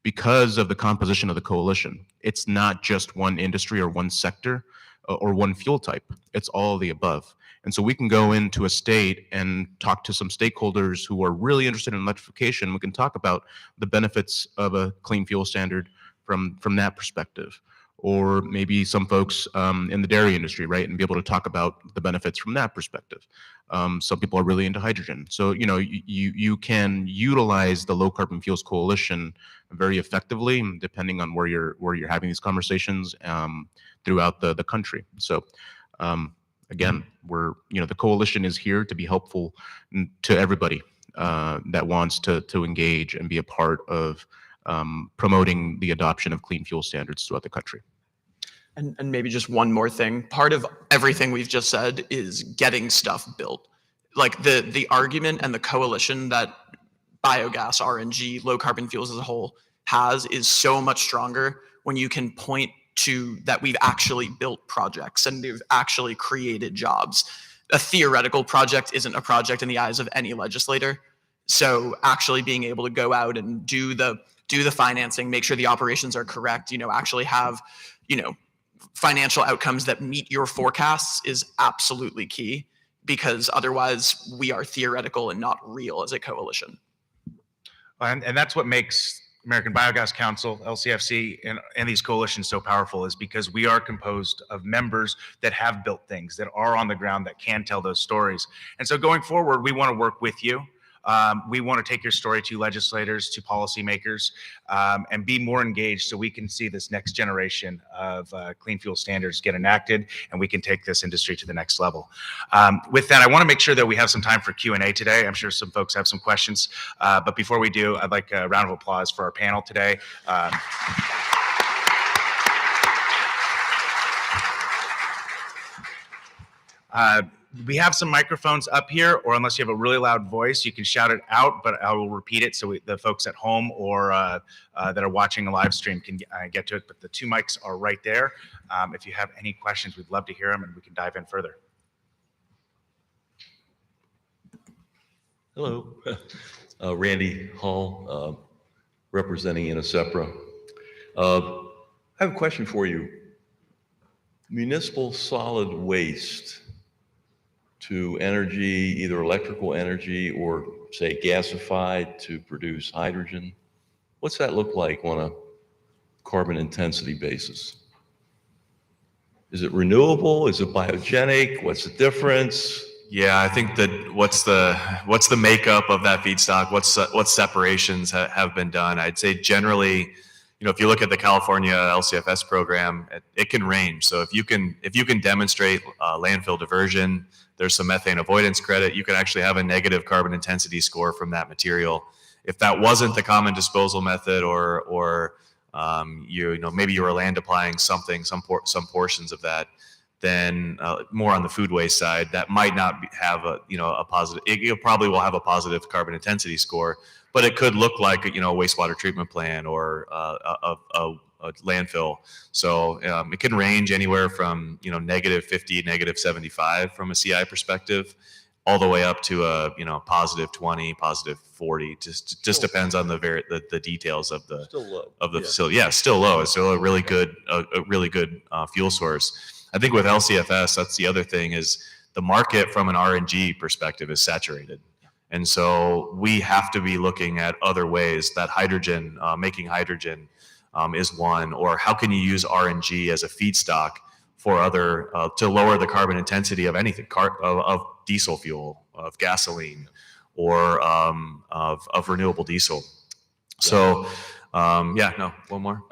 because of the composition of the coalition. It's not just one industry or one sector or one fuel type. It's all of the above. And so we can go into a state and talk to some stakeholders who are really interested in electrification. We can talk about the benefits of a clean fuel standard from that perspective, or maybe some folks in the dairy industry, right, and be able to talk about the benefits from that perspective. Some people are really into hydrogen. So, you can utilize the Low Carbon Fuels Coalition very effectively, depending on where you're having these conversations throughout the country. So, again, the coalition is here to be helpful to everybody that wants to engage and be a part of promoting the adoption of clean fuel standards throughout the country. And maybe just one more thing. Part of everything we've just said is getting stuff built. Like the argument and the coalition that biogas, RNG, low carbon fuels as a whole has is so much stronger when you can point to that we've actually built projects and we've actually created jobs. A theoretical project isn't a project in the eyes of any legislator. So actually being able to go out and do the financing, make sure the operations are correct, actually have, financial outcomes that meet your forecasts is absolutely key, because otherwise we are theoretical and not real as a coalition. And that's what makes American Biogas Council, LCFC, and these coalitions so powerful, is because we are composed of members that have built things, that are on the ground, that can tell those stories. And so going forward, we want to work with you. We want to take your story to legislators, to policymakers, and be more engaged so we can see this next generation of clean fuel standards get enacted, and we can take this industry to the next level. With that, I want to make sure that we have some time for Q&A today. I'm sure some folks have some questions, but before we do, I'd like a round of applause for our panel today. We have some microphones up here, or unless you have a really loud voice, you can shout it out, but I will repeat it so the folks at home or that are watching a live stream can get to it. But the two mics are right there. If you have any questions, we'd love to hear them, and we can dive in further. Hello, Randy Hall, representing Innisepra. I have a question for you. Municipal solid waste to energy, either electrical energy or say gasified to produce hydrogen, what's that look like on a carbon intensity basis? Is it renewable? Is it biogenic? What's the difference? Yeah, I think that what's the makeup of that feedstock? What separations have been done? I'd say generally, if you look at the California LCFS program, it can range. So if you can demonstrate landfill diversion, there's some methane avoidance credit. You can actually have a negative carbon intensity score from that material. If that wasn't the common disposal method, or maybe you were land applying some portions of that, then more on the food waste side, that might not have a positive. It probably will have a positive carbon intensity score, but it could look like a wastewater treatment plant or a landfill. So it can range anywhere from -50, -75 from a CI perspective, all the way up to a positive 20, positive 40. Just depends on the details of the Still low. facility. Yeah, still low. It's still a really good fuel source. I think with LCFS, that's the other thing, is the market from an RNG perspective is saturated. And so we have to be looking at other ways that hydrogen, making hydrogen is one, or how can you use RNG as a feedstock for other, to lower the carbon intensity of anything, of diesel fuel, of gasoline, or of renewable diesel. So, one more.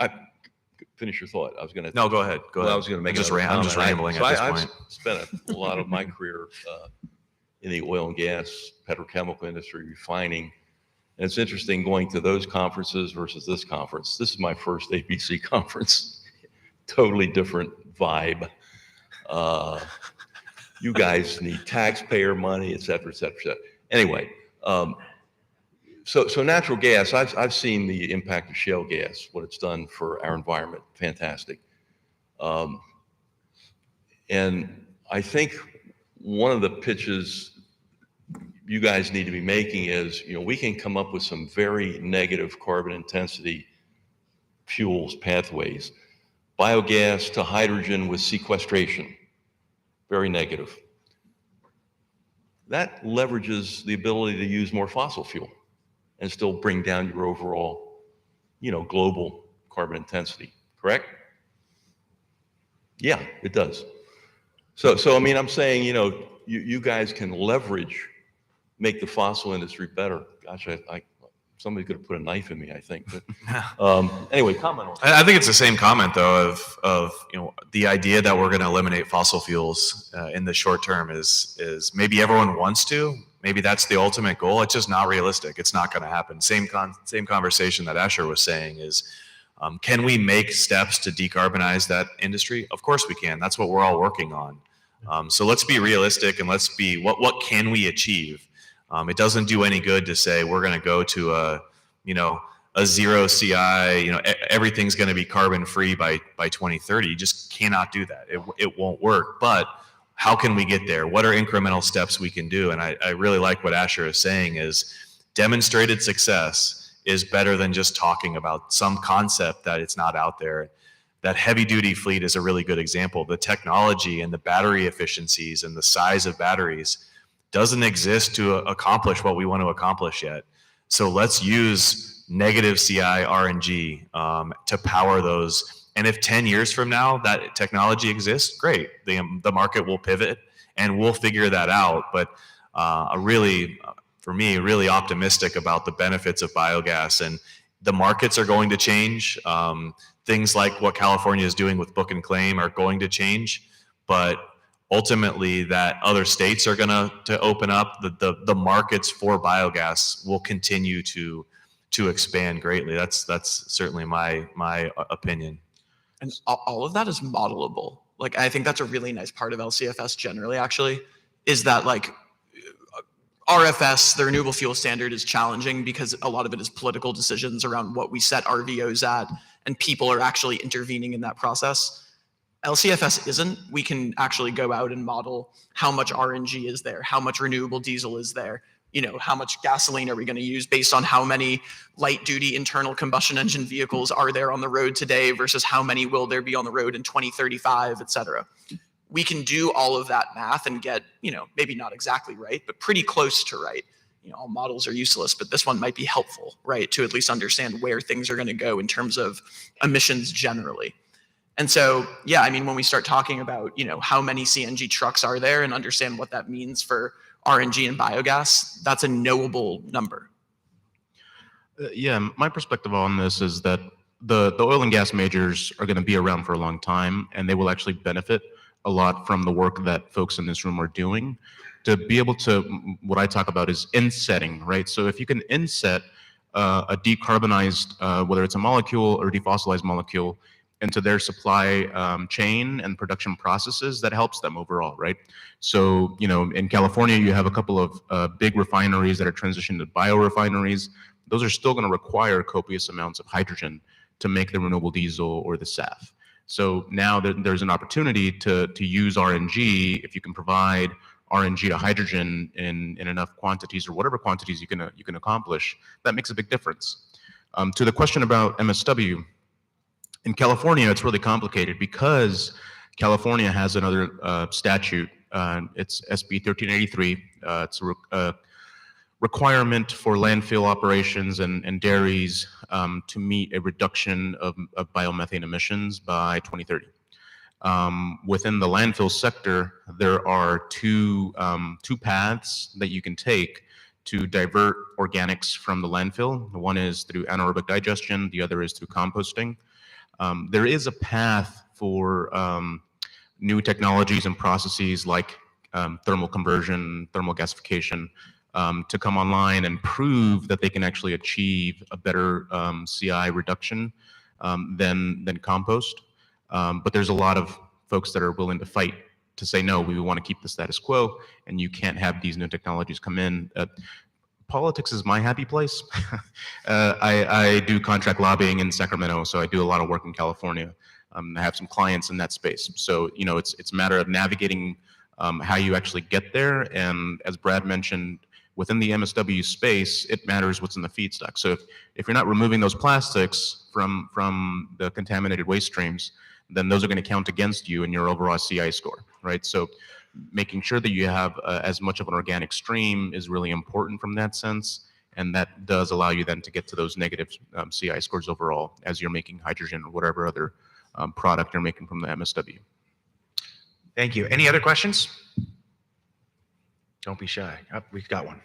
Finish your thought. I was going to. No, go ahead. Go ahead. I was going to make. I'm just rambling at this point. I've spent a lot of my career in the oil and gas, petrochemical industry, refining, and it's interesting going to those conferences versus this conference. This is my first ABC conference. Totally different vibe. You guys need taxpayer money, et cetera, et cetera, et cetera. Anyway. So natural gas, I've seen the impact of shale gas, what it's done for our environment. Fantastic. And I think one of the pitches you guys need to be making is, we can come up with some very negative carbon intensity fuels, pathways. Biogas to hydrogen with sequestration, very negative. That leverages the ability to use more fossil fuel and still bring down your overall, global carbon intensity, correct? Yeah, it does. So I mean, I'm saying, you guys can leverage, make the fossil industry better. Gosh, somebody could have put a knife in me, I think. But anyway, comment on that. I think it's the same comment though of the idea that we're going to eliminate fossil fuels in the short term is maybe everyone wants to. Maybe that's the ultimate goal. It's just not realistic. It's not going to happen. Same conversation that Asher was saying is, can we make steps to decarbonize that industry? Of course we can. That's what we're all working on. So let's be realistic and let's be, what can we achieve? It doesn't do any good to say we're going to go to a zero CI, everything's going to be carbon free by 2030. You just cannot do that. It won't work. But how can we get there? What are incremental steps we can do? And I really like what Asher is saying is demonstrated success is better than just talking about some concept that it's not out there. That heavy duty fleet is a really good example. The technology and the battery efficiencies and the size of batteries doesn't exist to accomplish what we want to accomplish yet. So let's use negative CI RNG to power those. And if 10 years from now that technology exists, great. The market will pivot and we'll figure that out. But for me, really optimistic about the benefits of biogas, and the markets are going to change. Things like what California is doing with book and claim are going to change, but ultimately that other states are going to open up. The markets for biogas will continue to expand greatly. That's certainly my opinion. And all of that is modelable. Like, I think that's a really nice part of LCFS generally, actually, is that like RFS, the renewable fuel standard, is challenging because a lot of it is political decisions around what we set RVOs at, and people are actually intervening in that process. LCFS isn't. We can actually go out and model how much RNG is there, how much renewable diesel is there, how much gasoline are we going to use based on how many light duty internal combustion engine vehicles are there on the road today versus how many will there be on the road in 2035, et cetera. We can do all of that math and get, maybe not exactly right, but pretty close to right. All models are useless, but this one might be helpful, right? To at least understand where things are going to go in terms of emissions generally. And so, yeah, I mean, when we start talking about, how many CNG trucks are there and understand what that means for RNG and biogas, that's a knowable number. Yeah, my perspective on this is that the oil and gas majors are going to be around for a long time, and they will actually benefit a lot from the work that folks in this room are doing. To be able to, what I talk about is insetting, right? So if you can inset a decarbonized, whether it's a molecule or defossilized molecule, into their supply chain and production processes, that helps them overall, right? So, in California, you have a couple of big refineries that are transitioned to biorefineries. Those are still going to require copious amounts of hydrogen to make the renewable diesel or the SAF. So now there's an opportunity to use RNG if you can provide RNG to hydrogen in enough quantities or whatever quantities you can accomplish. That makes a big difference. To the question about MSW, in California, it's really complicated because California has another statute. It's SB 1383. It's a requirement for landfill operations and dairies to meet a reduction of biomethane emissions by 2030. Within the landfill sector, there are two paths that you can take to divert organics from the landfill. One is through anaerobic digestion. The other is through composting. There is a path for new technologies and processes like thermal conversion, thermal gasification, to come online and prove that they can actually achieve a better CI reduction than compost. But there's a lot of folks that are willing to fight to say, no, we want to keep the status quo, and you can't have these new technologies come in. Politics is my happy place. I do contract lobbying in Sacramento, so I do a lot of work in California. I have some clients in that space. So, it's a matter of navigating how you actually get there. And as Brad mentioned, within the MSW space, it matters what's in the feedstock. So if you're not removing those plastics from the contaminated waste streams, then those are going to count against you in your overall CI score, right? So making sure that you have as much of an organic stream is really important from that sense. And that does allow you then to get to those negative CI scores overall as you're making hydrogen or whatever other product you're making from the MSW. Thank you. Any other questions? Don't be shy. Oh, we've got one.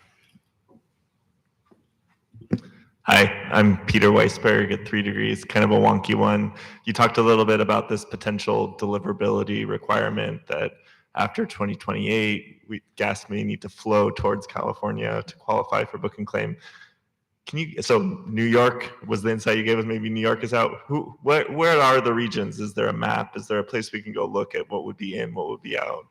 Hi, I'm Peter Weisberg at 3 Degrees, kind of a wonky one. You talked a little bit about this potential deliverability requirement that after 2028, gas may need to flow towards California to qualify for book and claim. So New York was the insight you gave us, maybe New York is out. Where are the regions? Is there a map? Is there a place we can go look at what would be in, what would be out,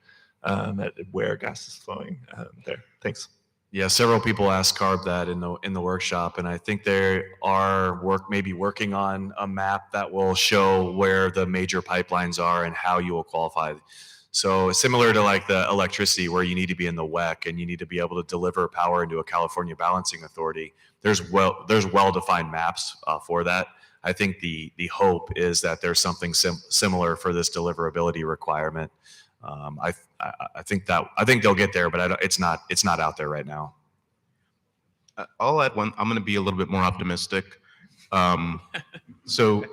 at where gas is flowing there? Thanks. Yeah, several people asked CARB that in the workshop, and I think they are working on a map that will show where the major pipelines are and how you will qualify. So similar to like the electricity, where you need to be in the WEC and you need to be able to deliver power into a California balancing authority. There's well-defined maps for that. I think the hope is that there's something similar for this deliverability requirement. I think they'll get there, but it's not out there right now. I'll add one. I'm going to be a little bit more optimistic. So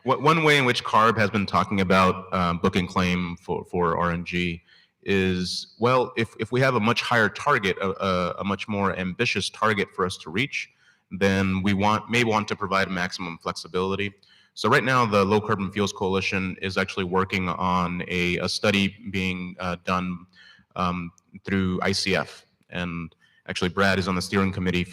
one way in which CARB has been talking about book and claim for RNG is, well, if we have a much higher target, a much more ambitious target for us to reach, then we may want to provide maximum flexibility. So right now, the Low Carbon Fuels Coalition is actually working on a study being done through ICF. And actually, Brad is on the steering committee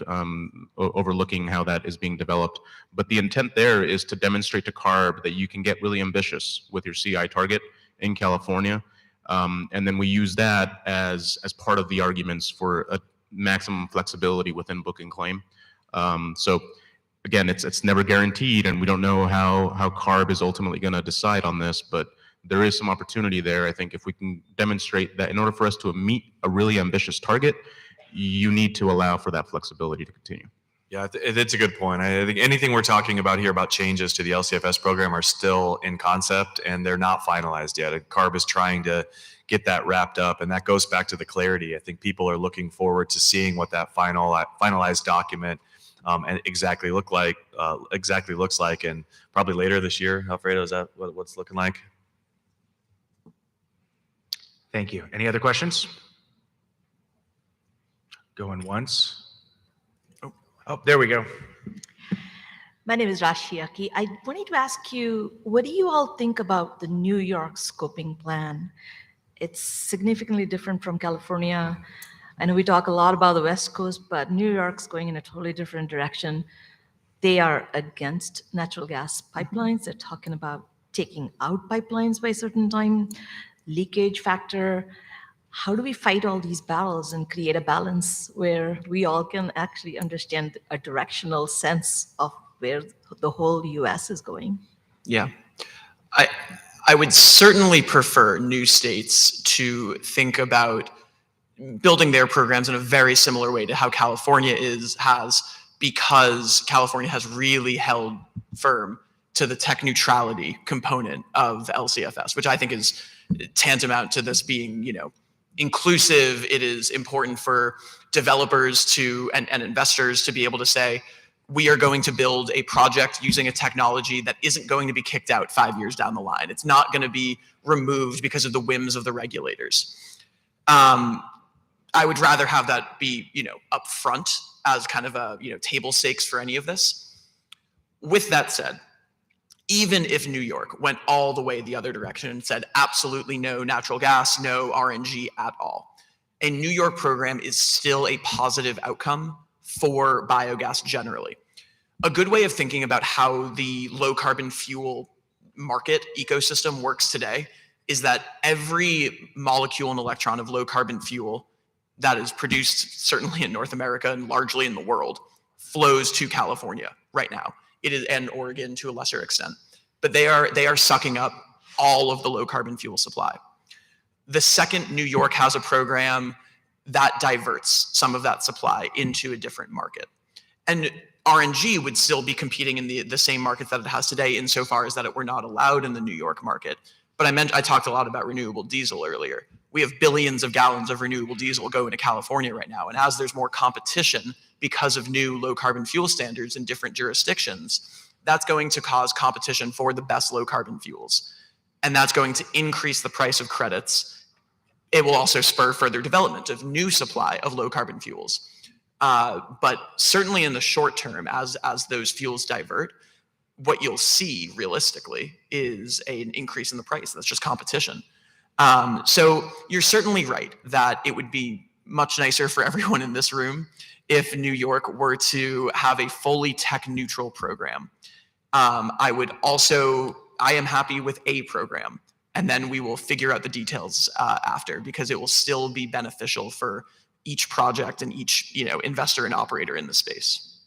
overlooking how that is being developed. But the intent there is to demonstrate to CARB that you can get really ambitious with your CI target in California. And then we use that as part of the arguments for a maximum flexibility within book and claim. So again, it's never guaranteed, and we don't know how CARB is ultimately going to decide on this, but there is some opportunity there. I think if we can demonstrate that in order for us to meet a really ambitious target, you need to allow for that flexibility to continue. Yeah, it's a good point. I think anything we're talking about here about changes to the LCFS program are still in concept and they're not finalized yet. CARB is trying to get that wrapped up, and that goes back to the clarity. I think people are looking forward to seeing what that finalized document and exactly looks like, and probably later this year. Alfredo, is that what's looking like? Thank you. Any other questions? Going once. Oh, there we go. My name is Rashiaki. I wanted to ask you, what do you all think about the New York scoping plan? It's significantly different from California. I know we talk a lot about the West Coast, but New York's going in a totally different direction. They are against natural gas pipelines. They're talking about taking out pipelines by a certain time, leakage factor. How do we fight all these battles and create a balance where we all can actually understand a directional sense of where the whole US is going? Yeah. I would certainly prefer new states to think about building their programs in a very similar way to how California has, because California has really held firm to the tech neutrality component of LCFS, which I think is tantamount to this being, inclusive. It is important for developers and investors to be able to say, we are going to build a project using a technology that isn't going to be kicked out 5 years down the line. It's not going to be removed because of the whims of the regulators. I would rather have that be, up front as kind of a, table stakes for any of this. With that said, even if New York went all the way the other direction and said absolutely no natural gas, no RNG at all, a New York program is still a positive outcome for biogas generally. A good way of thinking about how the low carbon fuel market ecosystem works today is that every molecule and electron of low carbon fuel that is produced certainly in North America and largely in the world flows to California right now. It is, and Oregon to a lesser extent, but they are sucking up all of the low carbon fuel supply. The second New York has a program that diverts some of that supply into a different market, and RNG would still be competing in the same markets that it has today, insofar as that it were not allowed in the New York market. But I talked a lot about renewable diesel earlier. We have billions of gallons of renewable diesel going to California right now, and as there's more competition because of new low carbon fuel standards in different jurisdictions, that's going to cause competition for the best low carbon fuels. And that's going to increase the price of credits. It will also spur further development of new supply of low carbon fuels. But certainly in the short term, as those fuels divert, what you'll see realistically is an increase in the price. That's just competition. So you're certainly right that it would be much nicer for everyone in this room if New York were to have a fully tech neutral program. I am happy with a program, and then we will figure out the details after, because it will still be beneficial for each project and each investor and operator in the space.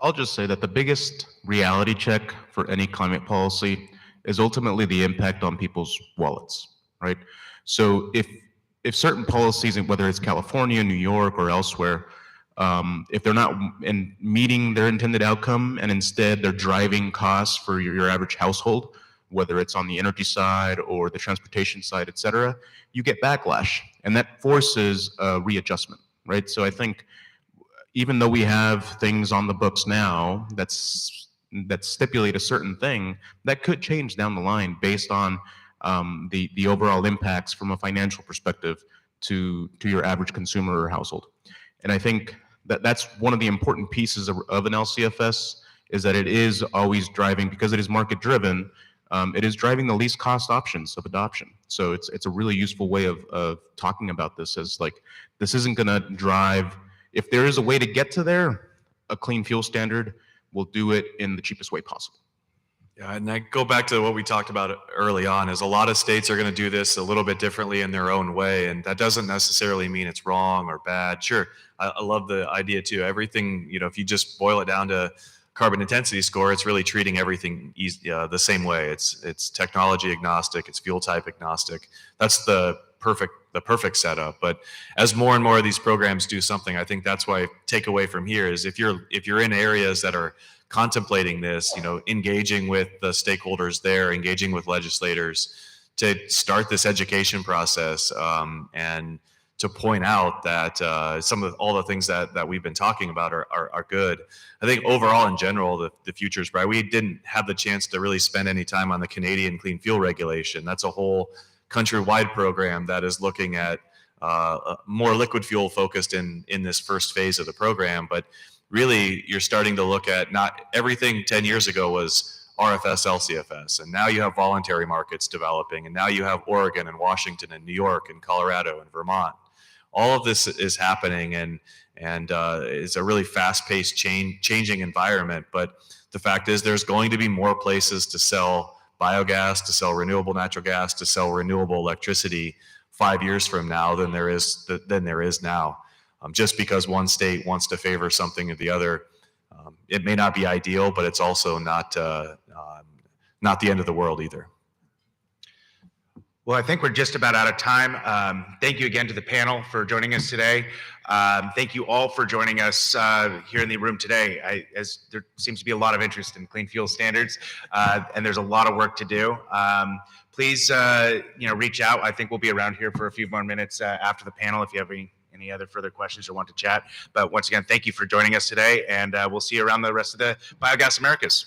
I'll just say that the biggest reality check for any climate policy is ultimately the impact on people's wallets, right? So if certain policies, whether it's California, New York, or elsewhere, if they're not meeting their intended outcome, and instead they're driving costs for your average household, whether it's on the energy side or the transportation side, et cetera, you get backlash, and that forces a readjustment, right? So I think even though we have things on the books now that stipulate a certain thing, that could change down the line based on the overall impacts from a financial perspective to your average consumer or household. And I think that's one of the important pieces of an LCFS, is that it is always driving, because it is market driven, it is driving the least cost options of adoption. So it's a really useful way of talking about this, as like, this isn't gonna drive, if there is a way to get to there, a clean fuel standard will do it in the cheapest way possible. Yeah, and I go back to what we talked about early on, is a lot of states are going to do this a little bit differently in their own way, and that doesn't necessarily mean it's wrong or bad. Sure, I love the idea too. Everything, if you just boil it down to carbon intensity score, it's really treating everything the same way. It's technology agnostic, it's fuel type agnostic. That's the perfect setup. But as more and more of these programs do something, I think that's why takeaway from here is if you're in areas that are contemplating this, engaging with the stakeholders there, engaging with legislators to start this education process, and to point out that all the things that we've been talking about are good. I think overall in general, the future is bright. We didn't have the chance to really spend any time on the Canadian clean fuel regulation. That's a whole countrywide program that is looking at more liquid fuel focused in this first phase of the program. But really, you're starting to look at not everything 10 years ago was RFS, LCFS, and now you have voluntary markets developing, and now you have Oregon and Washington and New York and Colorado and Vermont. All of this is happening, and it's a really fast-paced changing environment. But the fact is, there's going to be more places to sell biogas, to sell renewable natural gas, to sell renewable electricity 5 years from now than there is now. Just because one state wants to favor something or the other, it may not be ideal, but it's also not the end of the world either. Well, I think we're just about out of time. Thank you again to the panel for joining us today. Thank you all for joining us here in the room today. As there seems to be a lot of interest in clean fuel standards, and there's a lot of work to do. Please, reach out. I think we'll be around here for a few more minutes after the panel if you have any other further questions or want to chat. But once again, thank you for joining us today, and we'll see you around the rest of the Biogas Americas.